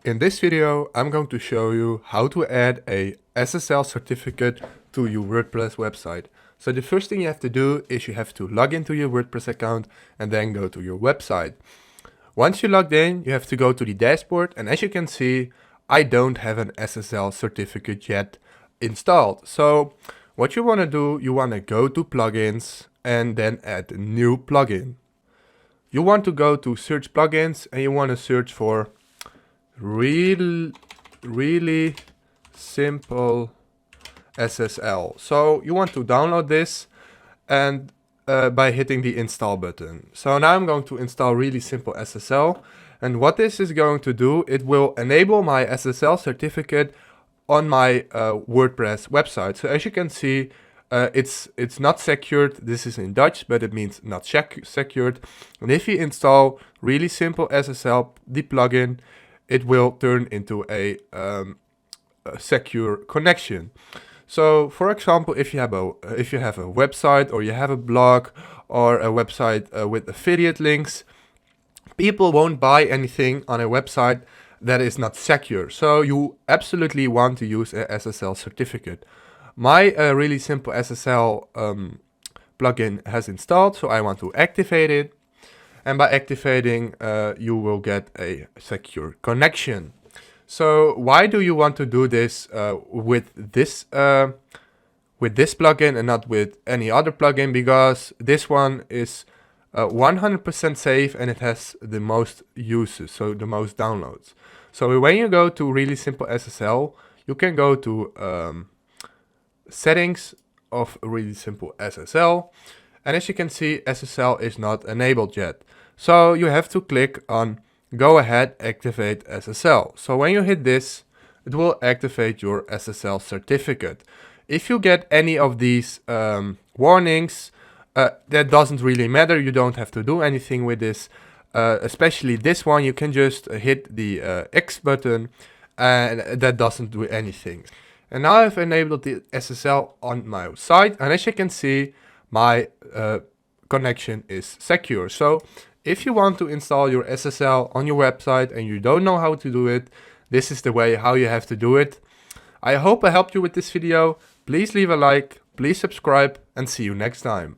In this video, I'm going to show you how to add a SSL certificate to your WordPress website. So the first thing you have to do is you have to log into your WordPress account and then go to your website. Once you're logged in, you have to go to the dashboard, and as you can see, I don't have an SSL certificate yet installed. So what you want to do, you want to go to plugins and then add a new plugin. You want to go to search plugins and you want to search for really simple SSL. So you want to download this and by hitting the install button. So now I'm going to install really simple SSL, and what this is going to do, it will enable my SSL certificate on my WordPress website. So as you can see, it's not secured. This is in Dutch, but it means not secured. And if you install really simple SSL, the plugin, it will turn into a secure connection. So, for example, if you have a website, or you have a blog, or a website with affiliate links, people won't buy anything on a website that is not secure. So you absolutely want to use a SSL certificate. My really simple SSL plugin has installed, so I want to activate it. And by activating, you will get a secure connection. So why do you want to do this with this plugin and not with any other plugin? Because this one is 100% safe and it has the most uses, so the most downloads. So when you go to really simple SSL, you can go to settings of really simple SSL, and as you can see, SSL is not enabled yet. So you have to click on go ahead, activate SSL. So when you hit this, it will activate your SSL certificate. If you get any of these warnings, that doesn't really matter. You don't have to do anything with this. Especially this one, you can just hit the X button, and that doesn't do anything. And now I've enabled the SSL on my site, and as you can see, my connection is secure. So if you want to install your SSL on your website and you don't know how to do it, this is the way how you have to do it. I hope I helped you with this video. Please leave a like, please subscribe, and see you next time.